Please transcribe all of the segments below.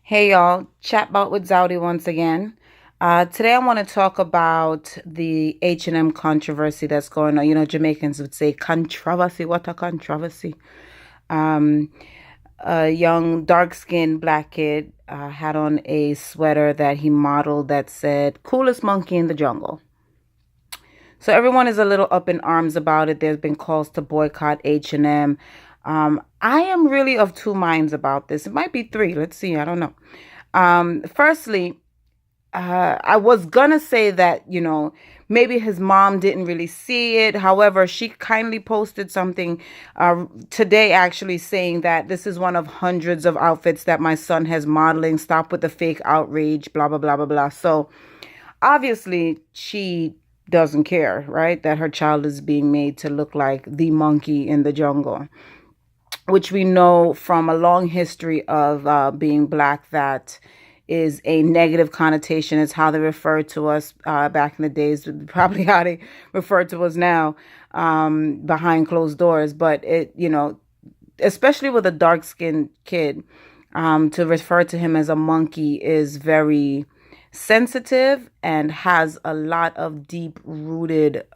Hey y'all, Chatbot with Zowdy once again. Today I want to talk about the H&M controversy that's going on. You know, Jamaicans would say controversy. What a controversy. Um, a young dark-skinned black kid had on a sweater that he modeled that said "coolest monkey in the jungle." So everyone is a little up in arms about it. There's been calls to boycott H&M. I am really of two minds about this. It might be three. Let's see. I don't know. Firstly, I was gonna say that, maybe his mom didn't really see it. However, she kindly posted something today actually saying that this is one of hundreds of outfits that my son has modeling. Stop with the fake outrage, blah, blah, blah, blah, blah. So obviously, she doesn't care, right? That her child is being made to look like the monkey in the jungle, which we know from a long history of being black that is a negative connotation. It's how they referred to us back in the days, probably how they refer to us now behind closed doors. But especially with a dark skinned kid, to refer to him as a monkey is very sensitive and has a lot of deep rooted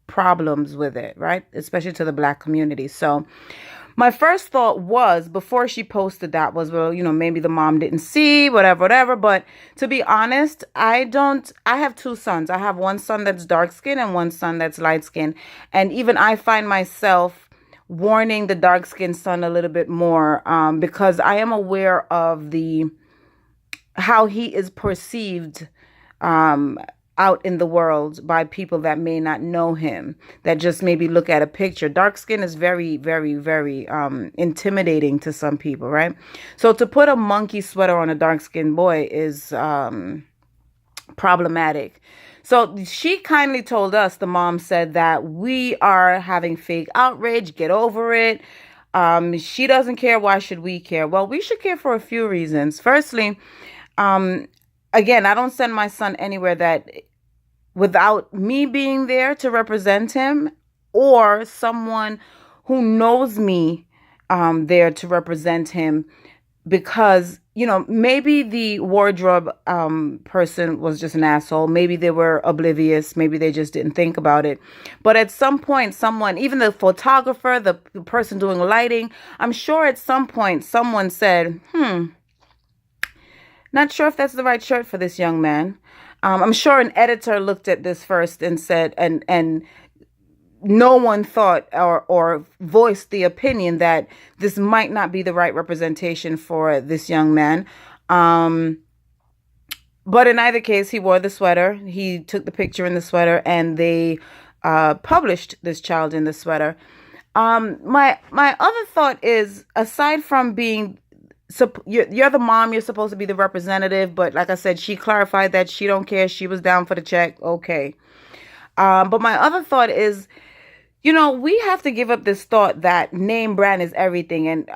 problems with it, right? Especially to the black community. So my first thought was before she posted that was, well, maybe the mom didn't see, whatever, whatever. But to be honest, I have two sons. I have one son that's dark skinned and one son that's light skinned. And even I find myself warning the dark skinned son a little bit more because I am aware of how he is perceived um, out in the world by people that may not know him, that just maybe look at a picture. Dark skin is very, very, very intimidating to some people, right? So to put a monkey sweater on a dark skinned boy is problematic. So she kindly told us, the mom said that we are having fake outrage, get over it. She doesn't care. Why should we care? Well, we should care for a few reasons. Firstly, um, again, I don't send my son anywhere that without me being there to represent him or someone who knows me there to represent him because maybe the wardrobe person was just an asshole. Maybe they were oblivious. Maybe they just didn't think about it. But at some point, someone, even the photographer, the person doing lighting, I'm sure at some point someone said, not sure if that's the right shirt for this young man. I'm sure an editor looked at this first and said, and no one thought or voiced the opinion that this might not be the right representation for this young man. But in either case, he wore the sweater. He took the picture in the sweater, and they published this child in the sweater. My other thought is, aside from being you're the mom, you're supposed to be the representative, but like I said, she clarified that she don't care. She was down for the check. Okay. But my other thought is, we have to give up this thought that name brand is everything. And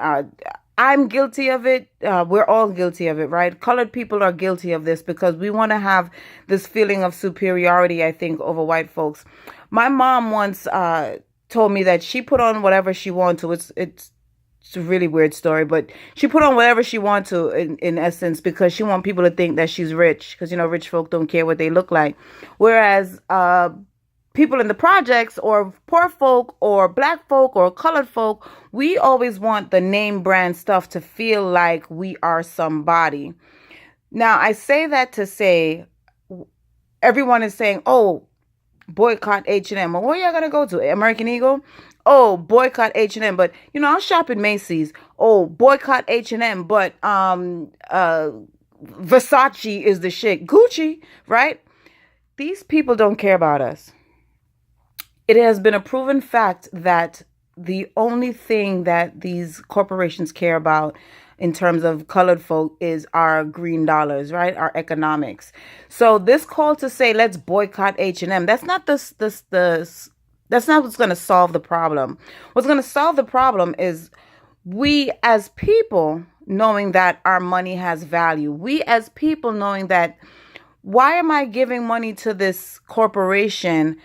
I'm guilty of it. We're all guilty of it, right? Colored people are guilty of this because we want to have this feeling of superiority, I think, over white folks. My mom once told me that she put on whatever she wanted to. It's a really weird story, but she put on whatever she wanted to in essence because she want people to think that she's rich because, rich folk don't care what they look like. Whereas people in the projects or poor folk or black folk or colored folk, we always want the name brand stuff to feel like we are somebody. Now, I say that to say everyone is saying, oh, boycott H&M. Well, where y'all gonna go to? American Eagle? Oh, boycott H&M. But I'll shop at Macy's. Oh, boycott H&M. But Versace is the shit. Gucci, right? These people don't care about us. It has been a proven fact that the only thing that these corporations care about in terms of colored folk is our green dollars, right? Our economics. So this call to say let's boycott H&M, that's not that's not what's going to solve the problem. What's going to solve the problem is we as people knowing that our money has value. We as people knowing that, why am I giving money to this corporation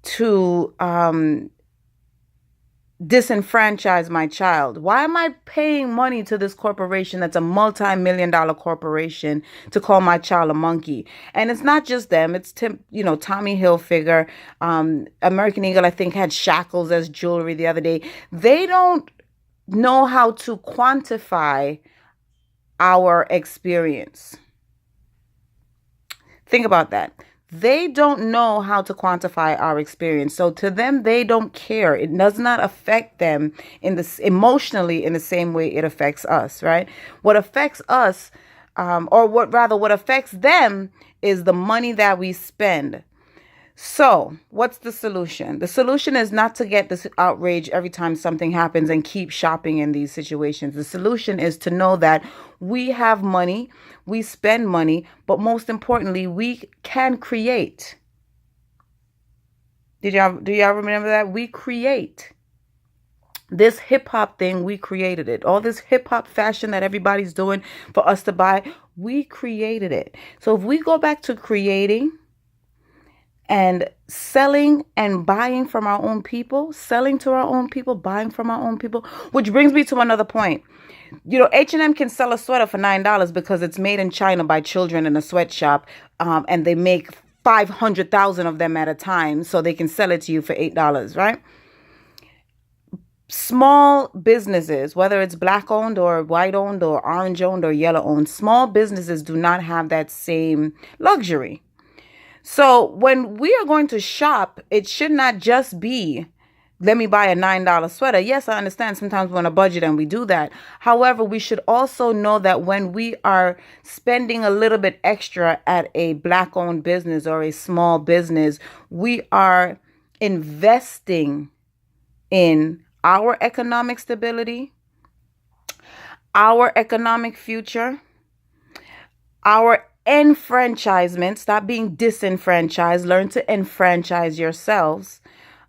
to disenfranchise my child? Why am I paying money to this corporation that's a multi-million-dollar corporation to call my child a monkey? And it's not just them. It's Tommy Hilfiger, American Eagle, I think, had shackles as jewelry the other day. They don't know how to quantify our experience. Think about that. They don't know how to quantify our experience. So to them, they don't care. It does not affect them emotionally in the same way it affects us, right? What affects us, what affects them is the money that we spend. So, what's the solution? The solution is not to get this outrage every time something happens and keep shopping in these situations. The solution is to know that we have money, we spend money, but most importantly, we can create. Do y'all remember that? We create. This hip hop thing, we created it. All this hip hop fashion that everybody's doing for us to buy, we created it. So if we go back to creating and selling and buying from our own people, selling to our own people, buying from our own people, which brings me to another point. H&M can sell a sweater for $9 because it's made in China by children in a sweatshop, and they make 500,000 of them at a time, so they can sell it to you for $8, right? Small businesses, whether it's black owned or white owned or orange owned or yellow owned, small businesses do not have that same luxury. So when we are going to shop, it should not just be, let me buy a $9 sweater. Yes, I understand sometimes we're on a budget and we do that. However, we should also know that when we are spending a little bit extra at a black-owned business or a small business, we are investing in our economic stability, our economic future, our enfranchisement. Stop being disenfranchised. Learn to enfranchise yourselves.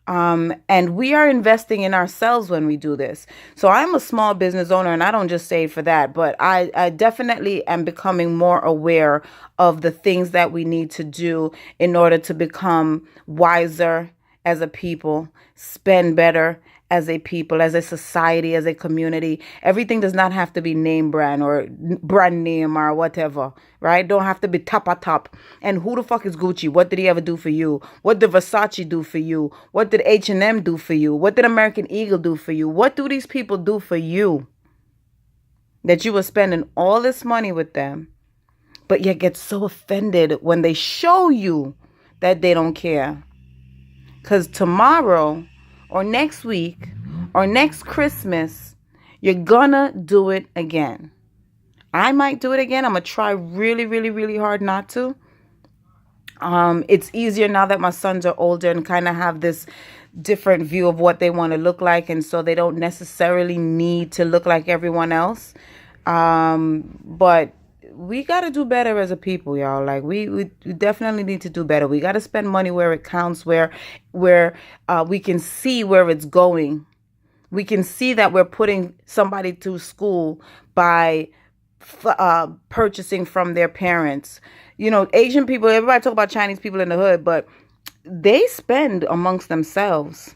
And we are investing in ourselves when we do this. So I'm a small business owner, and I don't just say it for that, but I definitely am becoming more aware of the things that we need to do in order to become wiser as a people, spend better as a people, as a society, as a community. Everything does not have to be name brand or brand name or whatever, right? Don't have to be top. And who the fuck is Gucci? What did he ever do for you? What did Versace do for you? What did H&M do for you? What did American Eagle do for you? What do these people do for you that you were spending all this money with them, but yet get so offended when they show you that they don't care? Because tomorrow or next week or next Christmas, you're gonna do it again. I might do it again. I'm gonna try really, really, really hard not to. It's easier now that my sons are older and kind of have this different view of what they want to look like, and so they don't necessarily need to look like everyone else. But we got to do better as a people, y'all. Like we definitely need to do better. We got to spend money where it counts, where we can see where it's going. We can see that we're putting somebody through school by purchasing from their parents. Asian people, everybody talk about Chinese people in the hood, but they spend amongst themselves.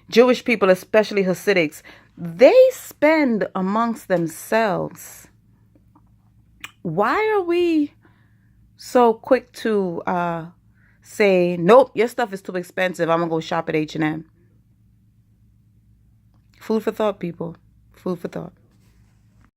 Jewish people, especially Hasidics, they spend amongst themselves. Why are we so quick to say, nope, your stuff is too expensive, I'm going to go shop at H&M? Food for thought, people. Food for thought.